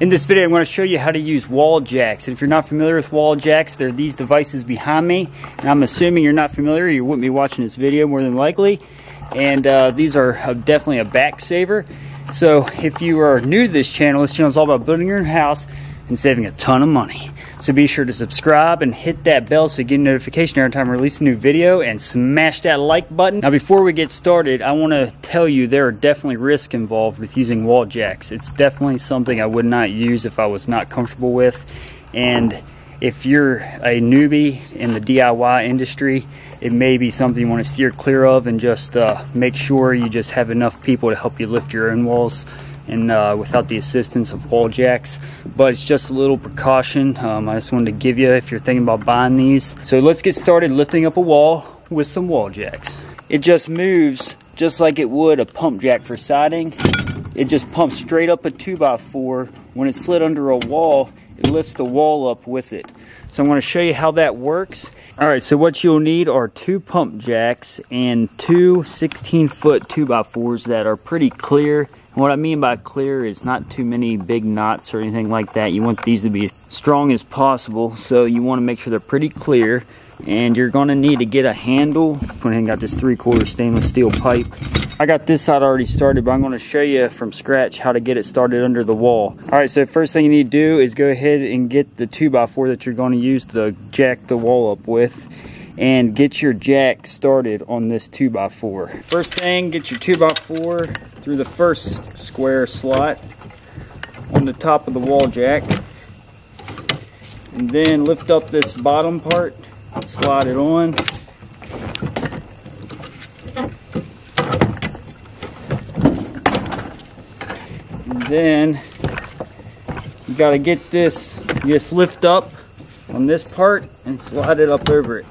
In this video, I'm going to show you how to use wall jacks. And if you're not familiar with wall jacks, they're these devices behind me. And I'm assuming you're not familiar, you wouldn't be watching this video more than likely. And these are definitely a back saver. So if you are new to this channel is all about building your own house and saving a ton of money. So be sure to subscribe and hit that bell so you get a notification every time I release a new video, and smash that like button. Now before we get started, I want to tell you there are definitely risks involved with using wall jacks. It's definitely something I would not use if I was not comfortable with. And if you're a newbie in the DIY industry, it may be something you want to steer clear of, and just make sure you just have enough people to help you lift your own walls and without the assistance of wall jacks. But it's just a little precaution I just wanted to give you if you're thinking about buying these. So let's get started lifting up a wall with some wall jacks. It just moves just like it would a pump jack for siding. It just pumps straight up a 2x4. When it's slid under a wall, it lifts the wall up with it. So I'm going to show you how that works. Alright, so what you'll need are 2 pump jacks and 2 16-foot 2x4s that are pretty clear. And what I mean by clear is not too many big knots or anything like that. You want these to be as strong as possible, so you want to make sure they're pretty clear. And you're going to need to get a handle. I went ahead and got this 3/4 stainless steel pipe. I got this side already started, but I'm going to show you from scratch how to get it started under the wall. Alright, so first thing you need to do is go ahead and get the 2x4 that you're going to use to jack the wall up with, and get your jack started on this 2x4. First thing, get your 2x4 through the first square slot on the top of the wall jack, and then lift up this bottom part, slide it on. And then you got to get this, just lift up on this part and slide it up over it.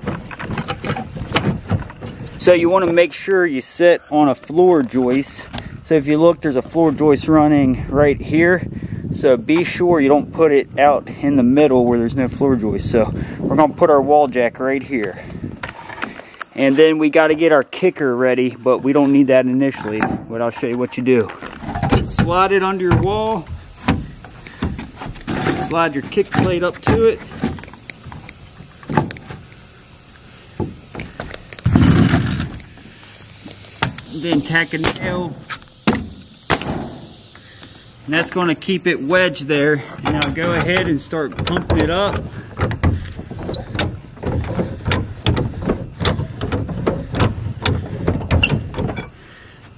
So you want to make sure you sit on a floor joist. So if you look, there's a floor joist running right here. So be sure you don't put it out in the middle where there's no floor joist. So we're going to put our wall jack right here. And then we got to get our kicker ready, but we don't need that initially. But I'll show you what you do. Slide it under your wall. Slide your kick plate up to it. Then tack a nail, and that's going to keep it wedged there. Now go ahead and start pumping it up.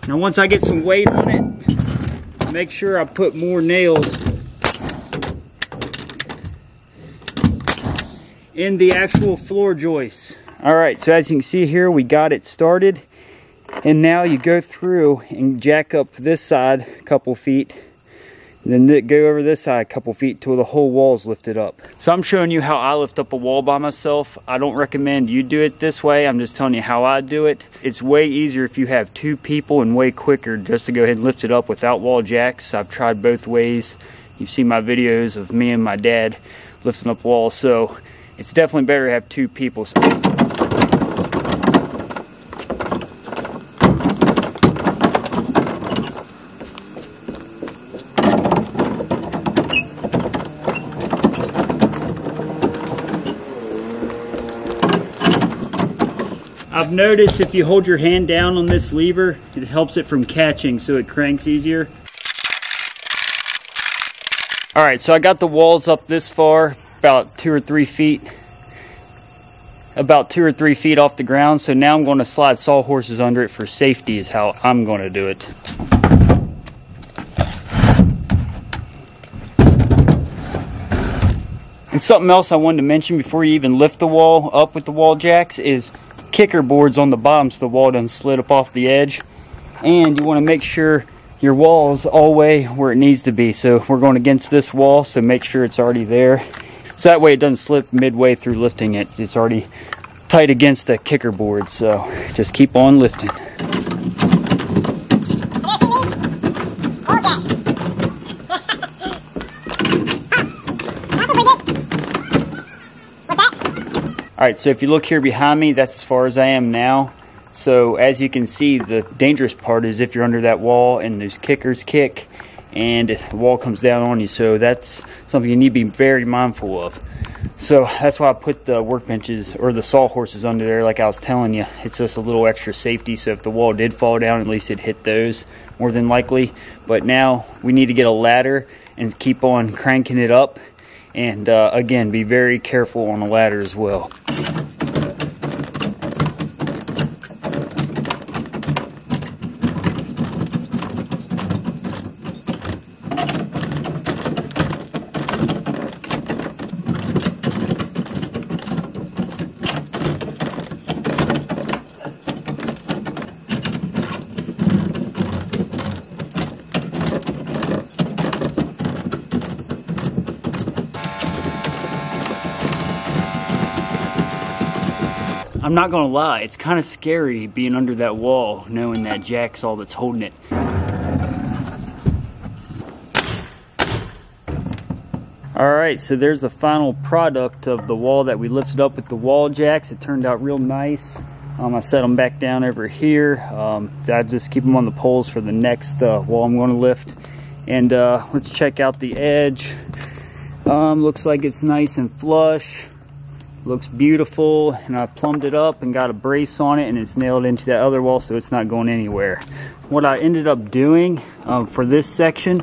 Now once I get some weight on it, make sure I put more nails in the actual floor joist. Alright, so as you can see here, we got it started. And now you go through and jack up this side a couple feet, and then go over this side a couple feet till the whole wall is lifted up. So I'm showing you how I lift up a wall by myself. I don't recommend you do it this way. I'm just telling you how I do it. It's way easier if you have 2 people, and way quicker just to go ahead and lift it up without wall jacks. I've tried both ways. You've seen my videos of me and my dad lifting up walls, so it's definitely better to have 2 people. I've noticed if you hold your hand down on this lever, it helps it from catching, so it cranks easier. Alright, so I got the walls up this far, about 2 or 3 feet. About 2 or 3 feet off the ground, so now I'm going to slide sawhorses under it for safety is how I'm going to do it. And something else I wanted to mention before you even lift the wall up with the wall jacks is kicker boards on the bottom so the wall doesn't slid up off the edge. And you want to make sure your wall is all the way where it needs to be. So we're going against this wall, so make sure it's already there. So that way it doesn't slip midway through lifting it. It's already tight against the kicker board, so just keep on lifting. Alright, so if you look here behind me, that's as far as I am now. So as you can see, the dangerous part is if you're under that wall and those kickers kick and the wall comes down on you. So that's something you need to be very mindful of. So that's why I put the workbenches or the sawhorses under there, like I was telling you. It's just a little extra safety, so if the wall did fall down, at least it hit those more than likely. But now we need to get a ladder and keep on cranking it up, and again, be very careful on the ladder as well. I'm not gonna lie, it's kind of scary being under that wall, knowing that jack's all that's holding it. Alright, so there's the final product of the wall that we lifted up with the wall jacks. It turned out real nice. I set them back down over here. I just keep them on the poles for the next wall I'm going to lift. And let's check out the edge. Looks like it's nice and flush. Looks beautiful, and I plumbed it up and got a brace on it, and it's nailed into that other wall, so it's not going anywhere. What I ended up doing for this section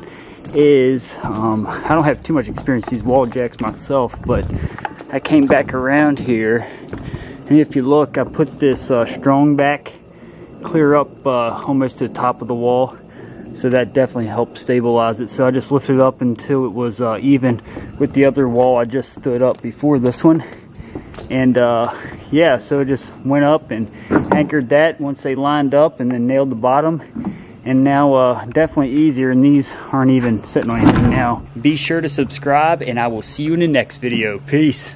is, I don't have too much experience with these wall jacks myself, but I came back around here, and if you look, I put this strong back clear up almost to the top of the wall, so that definitely helped stabilize it. So I just lifted it up until it was even with the other wall I just stood up before this one. And yeah, so it just went up and anchored that once they lined up, and then nailed the bottom. And now definitely easier, and these aren't even sitting on anything now. Be sure to subscribe, and I will see you in the next video. Peace.